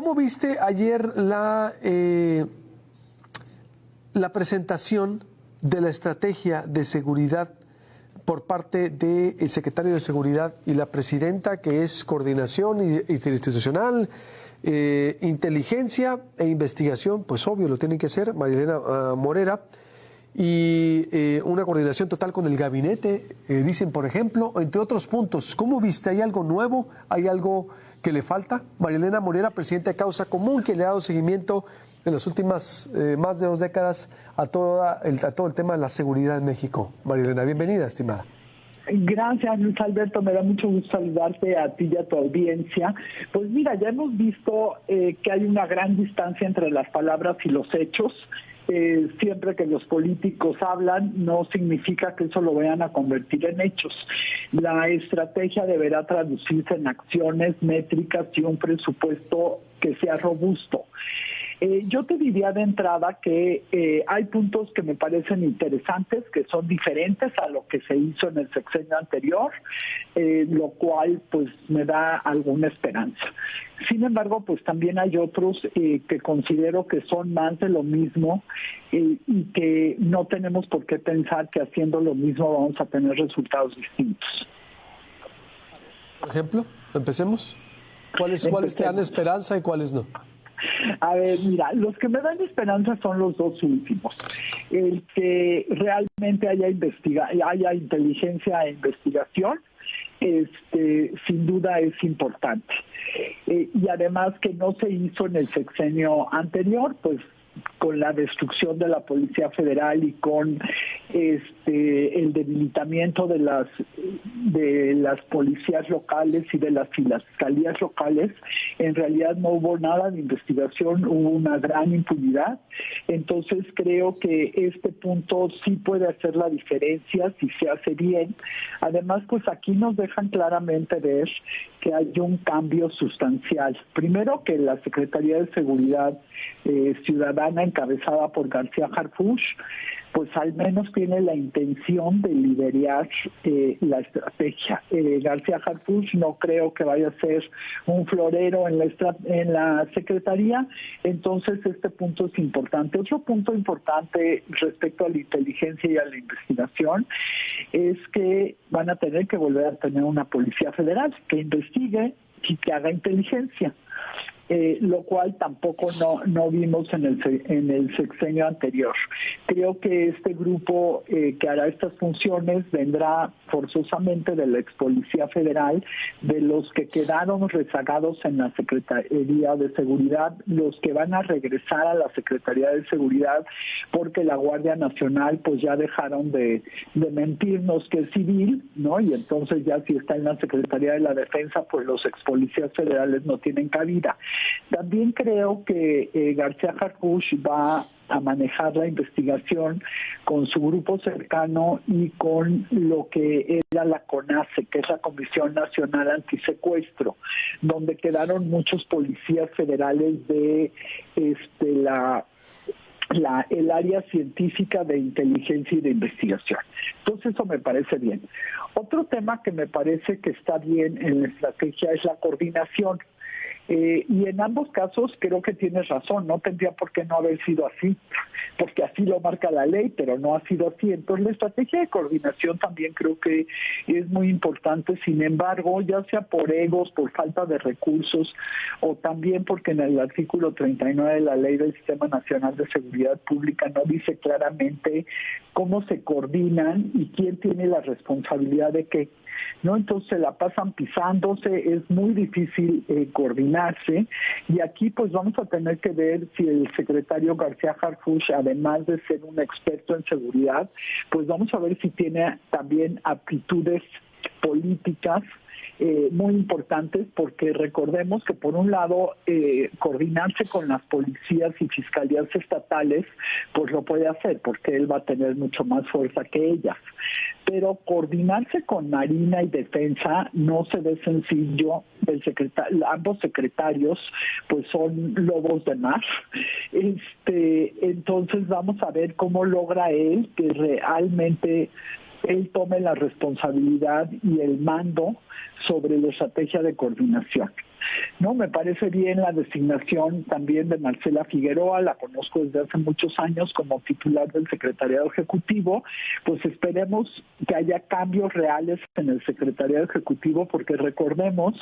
¿Cómo viste ayer la presentación de la estrategia de seguridad por parte del secretario de Seguridad y la presidenta, que es coordinación interinstitucional, inteligencia e investigación? Pues obvio, lo tienen que hacer Marilena Morera, y una coordinación total con el gabinete, dicen, por ejemplo, entre otros puntos. ¿Cómo viste? ¿Hay algo nuevo? ¿Hay algo que le falta? Marilena Morera, presidenta de Causa Común, que le ha dado seguimiento en las últimas más de 2 décadas a todo el tema de la seguridad en México. Marilena, bienvenida, estimada. Gracias, Luis Alberto, me da mucho gusto saludarte a ti y a tu audiencia. Pues mira, ya hemos visto que hay una gran distancia entre las palabras y los hechos. Siempre que los políticos hablan, no significa que eso lo vayan a convertir en hechos. La estrategia deberá traducirse en acciones, métricas y un presupuesto que sea robusto. Yo te diría de entrada que hay puntos que me parecen interesantes, que son diferentes a lo que se hizo en el sexenio anterior, lo cual pues me da alguna esperanza. Sin embargo, pues también hay otros que considero que son más de lo mismo y que no tenemos por qué pensar que haciendo lo mismo vamos a tener resultados distintos. Por ejemplo, empecemos. ¿Cuáles te dan esperanza y cuáles no? A ver, mira, los que me dan esperanza son los dos últimos. El que realmente haya inteligencia e investigación, sin duda es importante. Y además que no se hizo en el sexenio anterior, pues con la destrucción de la Policía Federal y con el debilitamiento de las policías locales y de las fiscalías locales, en realidad no hubo nada de investigación, hubo una gran impunidad. Entonces creo que este punto sí puede hacer la diferencia si se hace bien. Además, pues aquí nos dejan claramente ver que hay un cambio sustancial. Primero, que la Secretaría de Seguridad Ciudadana, encabezada por García Harfuch, pues al menos tiene la intención de liderar la estrategia. García Harfuch no creo que vaya a ser un florero en la Secretaría, entonces este punto es importante. Otro punto importante respecto a la inteligencia y a la investigación es que van a tener que volver a tener una Policía Federal que investigue y que haga inteligencia. Lo cual tampoco no vimos en el sexenio anterior. Creo que este grupo que hará estas funciones vendrá forzosamente de la ex Policía Federal, de los que quedaron rezagados en la Secretaría de Seguridad, los que van a regresar a la Secretaría de Seguridad, porque la Guardia Nacional pues ya dejaron de mentirnos que es civil, ¿no? Y entonces ya si está en la Secretaría de la Defensa, pues los ex policías federales no tienen cabida. También creo que García Harfuch va a manejar la investigación con su grupo cercano y con lo que era la CONACE, que es la Comisión Nacional Antisecuestro, donde quedaron muchos policías federales de el área científica de inteligencia y de investigación. Entonces eso me parece bien. Otro tema que me parece que está bien en la estrategia es la coordinación. Y en ambos casos creo que tienes razón, no tendría por qué no haber sido así, porque así lo marca la ley, pero no ha sido así. Entonces la estrategia de coordinación también creo que es muy importante. Sin embargo, ya sea por egos, por falta de recursos, o también porque en el artículo 39 de la Ley del Sistema Nacional de Seguridad Pública no dice claramente cómo se coordinan y quién tiene la responsabilidad de qué, ¿no? Entonces se la pasan pisándose, es muy difícil coordinarse, y aquí pues vamos a tener que ver si el secretario García Harfuch, además de ser un experto en seguridad, pues vamos a ver si tiene también aptitudes políticas muy importantes, porque recordemos que por un lado coordinarse con las policías y fiscalías estatales pues lo puede hacer, porque él va a tener mucho más fuerza que ellas, pero coordinarse con Marina y Defensa no se ve sencillo. Ambos secretarios pues son lobos de mar. Entonces vamos a ver cómo logra él que realmente él tome la responsabilidad y el mando sobre la estrategia de coordinación. ¿no? Me parece bien la designación también de Marcela Figueroa, la conozco desde hace muchos años como titular del Secretariado Ejecutivo, pues esperemos que haya cambios reales en el Secretariado Ejecutivo, porque recordemos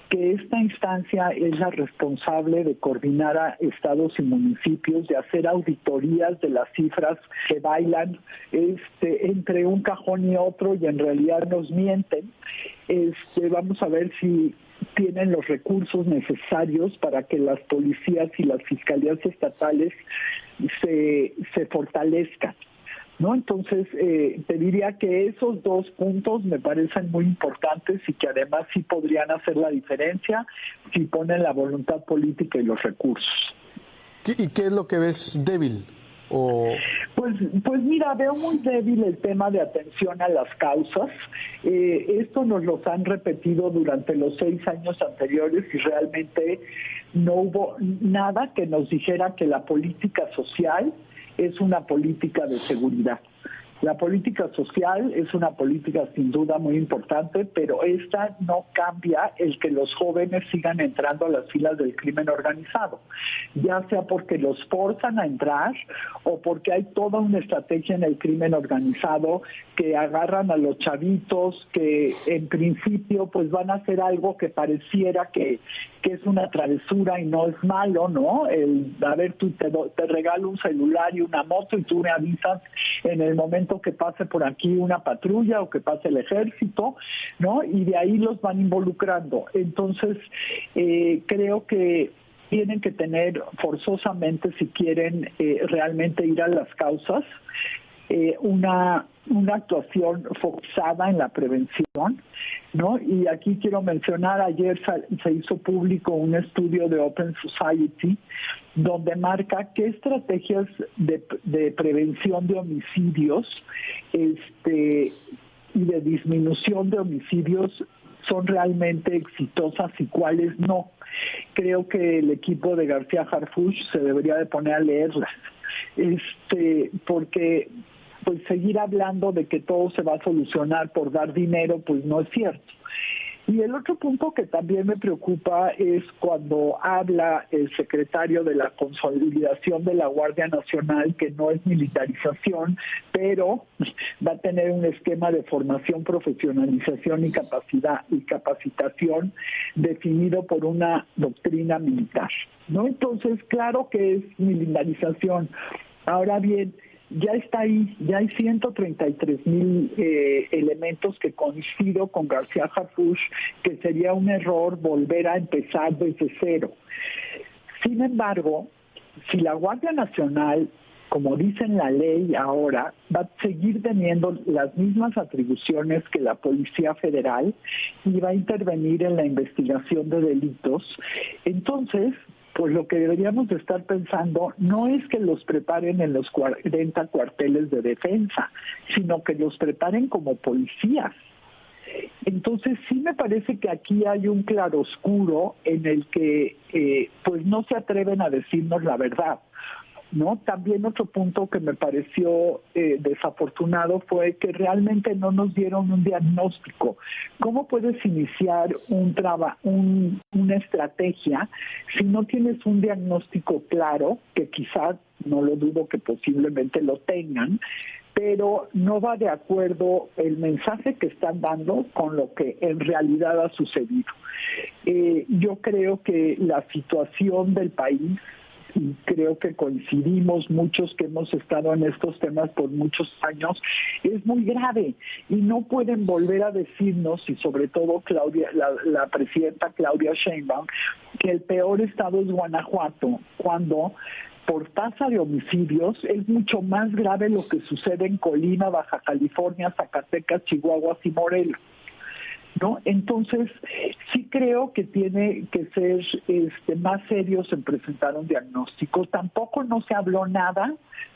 que esta instancia es la responsable de coordinar a estados y municipios, de hacer auditorías de las cifras que bailan entre un cajón y otro y en realidad nos mienten. Vamos a ver si tienen los recursos necesarios para que las policías y las fiscalías estatales se fortalezcan, ¿no? Entonces, te diría que esos dos puntos me parecen muy importantes y que además sí podrían hacer la diferencia si ponen la voluntad política y los recursos. ¿Y qué es lo que ves débil? Pues mira, veo muy débil el tema de atención a las causas. Esto nos lo han repetido durante los 6 años anteriores y realmente no hubo nada que nos dijera que la política social es una política de seguridad. La política social es una política sin duda muy importante, pero esta no cambia el que los jóvenes sigan entrando a las filas del crimen organizado, ya sea porque los forzan a entrar o porque hay toda una estrategia en el crimen organizado que agarran a los chavitos que en principio pues van a hacer algo que pareciera que es una travesura y no es malo, ¿no? A ver, tú te regalo un celular y una moto y tú me avisas en el momento que pase por aquí una patrulla o que pase el ejército, ¿no? Y de ahí los van involucrando. Entonces, creo que tienen que tener forzosamente, si quieren realmente ir a las causas, una actuación forzada en la prevención, ¿no? Y aquí quiero mencionar, ayer se hizo público un estudio de Open Society donde marca qué estrategias de prevención de homicidios y de disminución de homicidios son realmente exitosas y cuáles no. Creo que el equipo de García Harfuch se debería de poner a leerlas, porque pues seguir hablando de que todo se va a solucionar por dar dinero, pues no es cierto. Y el otro punto que también me preocupa es cuando habla el secretario de la consolidación de la Guardia Nacional, que no es militarización, pero va a tener un esquema de formación, profesionalización y capacitación definido por una doctrina militar, ¿no? Entonces, claro que es militarización. Ahora bien, ya está ahí, ya hay 133,000 elementos que coincido con García Harfuch que sería un error volver a empezar desde cero. Sin embargo, si la Guardia Nacional, como dice en la ley ahora, va a seguir teniendo las mismas atribuciones que la Policía Federal y va a intervenir en la investigación de delitos, entonces pues lo que deberíamos de estar pensando no es que los preparen en los 40 cuarteles de defensa, sino que los preparen como policías. Entonces sí me parece que aquí hay un claroscuro en el que pues no se atreven a decirnos la verdad, ¿no? También otro punto que me pareció desafortunado fue que realmente no nos dieron un diagnóstico. ¿Cómo puedes iniciar una estrategia si no tienes un diagnóstico claro, que quizás, no lo dudo que posiblemente lo tengan, pero no va de acuerdo el mensaje que están dando con lo que en realidad ha sucedido? Yo creo que la situación del país, y creo que coincidimos muchos que hemos estado en estos temas por muchos años, es muy grave y no pueden volver a decirnos, y sobre todo la presidenta Claudia Sheinbaum, que el peor estado es Guanajuato, cuando por tasa de homicidios es mucho más grave lo que sucede en Colima, Baja California, Zacatecas, Chihuahua y Morelos, ¿no? Entonces, sí creo que tiene que ser más serios en presentar un diagnóstico. Tampoco no se habló nada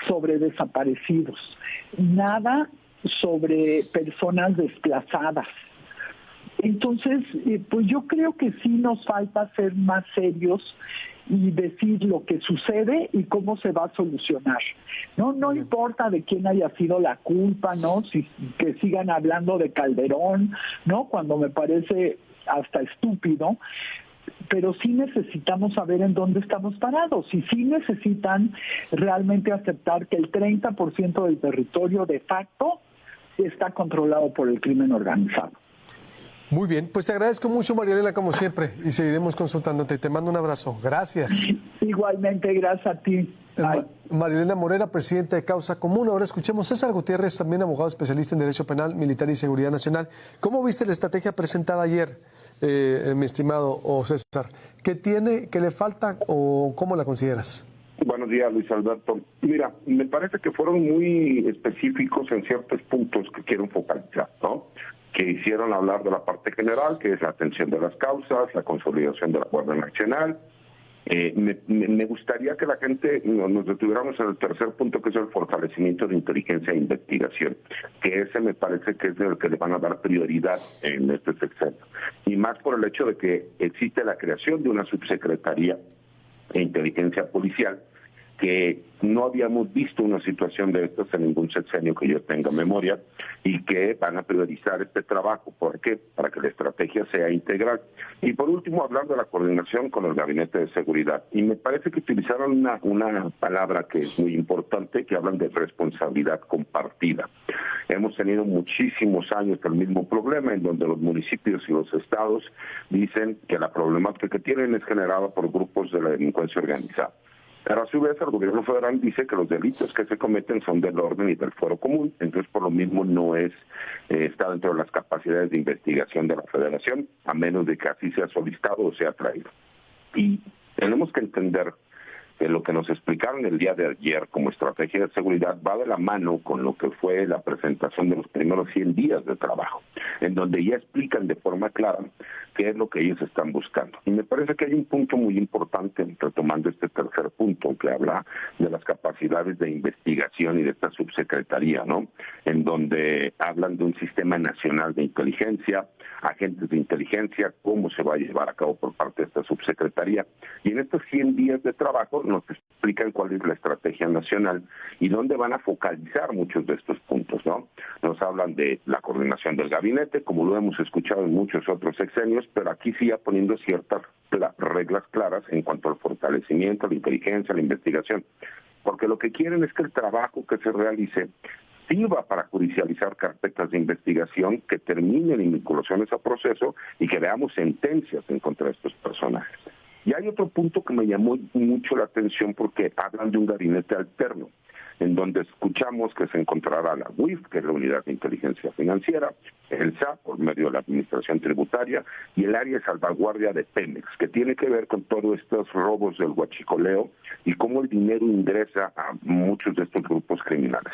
sobre desaparecidos, nada sobre personas desplazadas. Entonces, pues yo creo que sí nos falta ser más serios y decir lo que sucede y cómo se va a solucionar. No importa de quién haya sido la culpa, ¿no? Que sigan hablando de Calderón, ¿no? Cuando me parece hasta estúpido. pero sí necesitamos saber en dónde estamos parados y sí necesitan realmente aceptar que el 30% del territorio de facto está controlado por el crimen organizado. Muy bien, pues te agradezco mucho, María Elena, como siempre, y seguiremos consultándote. Te mando un abrazo. Gracias. Igualmente, gracias a ti. María Elena Morera, presidenta de Causa Común. Ahora escuchemos a César Gutiérrez, también abogado especialista en Derecho Penal, Militar y Seguridad Nacional. ¿Cómo viste la estrategia presentada ayer, mi estimado César? ¿Qué tiene, qué le falta o cómo la consideras? Buenos días, Luis Alberto. Mira, me parece que fueron muy específicos en ciertos puntos que quiero focalizar, ¿no? Que hicieron hablar de la parte general, que es la atención de las causas, la consolidación de la Guardia Nacional. Me gustaría que la gente nos detuviéramos en el tercer punto, que es el fortalecimiento de inteligencia e investigación, que ese me parece que es el que le van a dar prioridad en este sexenio. Y más por el hecho de que existe la creación de una subsecretaría de inteligencia policial, que no habíamos visto una situación de estas en ningún sexenio que yo tenga memoria, y que van a priorizar este trabajo. ¿Por qué? Para que la estrategia sea integral. Y por último, hablar de la coordinación con el Gabinete de Seguridad. Y me parece que utilizaron una palabra que es muy importante, que hablan de responsabilidad compartida. Hemos tenido muchísimos años el mismo problema, en donde los municipios y los estados dicen que la problemática que tienen es generada por grupos de la delincuencia organizada. Pero a su vez el gobierno federal dice que los delitos que se cometen son del orden y del fuero común, entonces por lo mismo no está dentro de las capacidades de investigación de la federación, a menos de que así sea solicitado o sea traído. Y tenemos que entender que lo que nos explicaron el día de ayer como estrategia de seguridad va de la mano con lo que fue la presentación de los primeros 100 días de trabajo, en donde ya explican de forma clara qué es lo que ellos están buscando. Y me parece que hay un punto muy importante, retomando este tercer punto, que habla de las capacidades de investigación y de esta subsecretaría, ¿no? En donde hablan de un sistema nacional de inteligencia, agentes de inteligencia, cómo se va a llevar a cabo por parte de esta subsecretaría. Y en estos 100 días de trabajo nos explican cuál es la estrategia nacional y dónde van a focalizar muchos de estos puntos, ¿no? Nos hablan de la coordinación del gabinete, como lo hemos escuchado en muchos otros sexenios, pero aquí sí ya poniendo ciertas reglas claras en cuanto al fortalecimiento, a la inteligencia, a la investigación. Porque lo que quieren es que el trabajo que se realice sirva para judicializar carpetas de investigación que terminen en vinculaciones a proceso y que veamos sentencias en contra de estos personajes. Y hay otro punto que me llamó mucho la atención porque hablan de un gabinete alterno, en donde escuchamos que se encontrará la UIF, que es la Unidad de Inteligencia Financiera, el SAT, por medio de la Administración Tributaria, y el área de salvaguardia de Pemex, que tiene que ver con todos estos robos del huachicoleo y cómo el dinero ingresa a muchos de estos grupos criminales.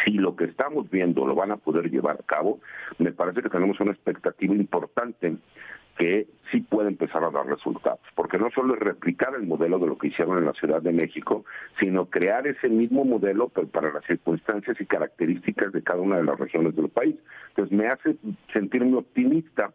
Si lo que estamos viendo lo van a poder llevar a cabo, me parece que tenemos una expectativa importante que sí puede empezar a dar resultados, porque no solo es replicar el modelo de lo que hicieron en la Ciudad de México, sino crear ese mismo modelo pero para las circunstancias y características de cada una de las regiones del país. Entonces me hace sentirme optimista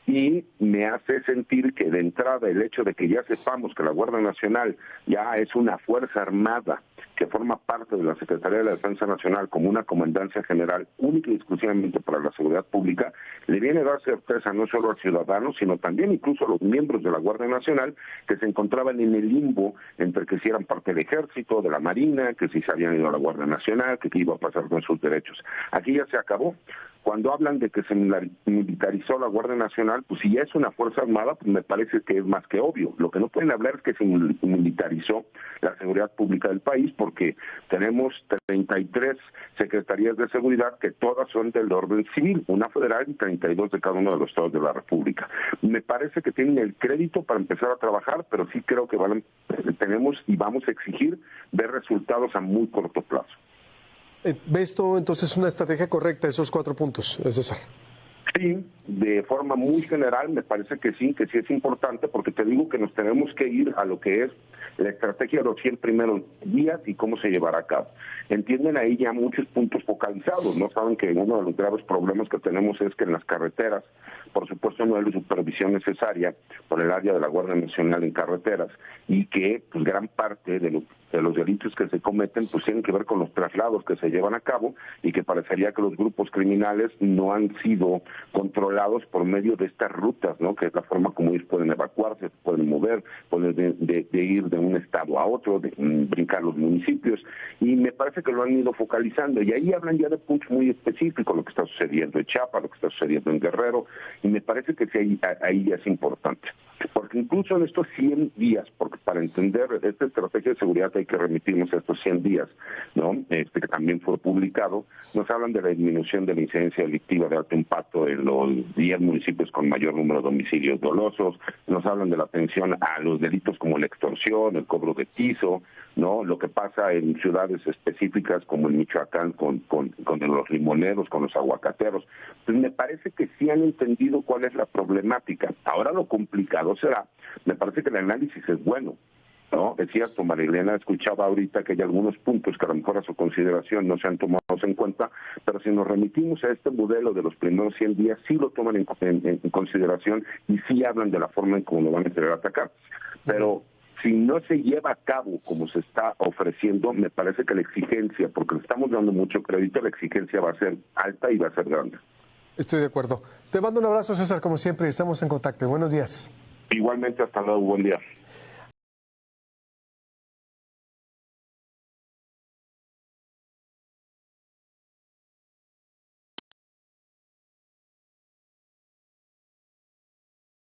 y me hace sentir que de entrada el hecho de que ya sepamos que la Guardia Nacional ya es una fuerza armada que forma parte de la Secretaría de la Defensa Nacional como una comandancia general única y exclusivamente para la seguridad pública, le viene a dar certeza no solo al ciudadano, sino también incluso a los miembros de la Guardia Nacional que se encontraban en el limbo entre que si eran parte del Ejército, de la Marina, que si se habían ido a la Guardia Nacional, que qué iba a pasar con sus derechos. Aquí ya se acabó. Cuando hablan de que se militarizó la Guardia Nacional, pues si ya es una fuerza armada, pues me parece que es más que obvio. Lo que no pueden hablar es que se militarizó la seguridad pública del país, porque tenemos 33 secretarías de seguridad que todas son del orden civil, una federal y 32 de cada uno de los estados de la República. Me parece que tienen el crédito para empezar a trabajar, pero sí creo que tenemos y vamos a exigir ver resultados a muy corto plazo. ¿Ves todo entonces una estrategia correcta, esos 4 puntos, César? Sí, de forma muy general me parece que sí es importante, porque te digo que nos tenemos que ir a lo que es la estrategia de los 100 primeros días y cómo se llevará a cabo. Entienden ahí ya muchos puntos focalizados, ¿no? Saben que uno de los graves problemas que tenemos es que en las carreteras, por supuesto, no hay la supervisión necesaria por el área de la Guardia Nacional en carreteras y que pues gran parte de lo de los delitos que se cometen pues tienen que ver con los traslados que se llevan a cabo y que parecería que los grupos criminales no han sido controlados por medio de estas rutas, ¿no? Que es la forma como ellos pueden evacuarse, pueden mover, pueden de ir de un estado a otro, de brincar los municipios, y me parece que lo han ido focalizando, y ahí hablan ya de puntos muy específicos, lo que está sucediendo en Chiapas, lo que está sucediendo en Guerrero, y me parece que sí, ahí ya es importante. Porque incluso en estos 100 días, porque para entender esta estrategia de seguridad hay que remitirnos a estos 100 días, ¿no? Que también fue publicado, nos hablan de la disminución de la incidencia delictiva de alto impacto en los 10 municipios con mayor número de homicidios dolosos, nos hablan de la atención a los delitos como la extorsión, el cobro de piso, ¿no? Lo que pasa en ciudades específicas como en Michoacán con los limoneros, con los aguacateros. Pues me parece que sí han entendido cuál es la problemática. Ahora lo complicado será, me parece que el análisis es bueno, ¿no? Es cierto, Marilena escuchaba ahorita que hay algunos puntos que a lo mejor a su consideración no se han tomado en cuenta, pero si nos remitimos a este modelo de los primeros 100 días, sí lo toman en consideración y sí hablan de la forma en cómo lo van a querer atacar. Pero si no se lleva a cabo como se está ofreciendo, me parece que la exigencia, porque le estamos dando mucho crédito, la exigencia va a ser alta y va a ser grande. Estoy de acuerdo. Te mando un abrazo, César, como siempre, estamos en contacto. Buenos días. Igualmente, hasta luego, buen día.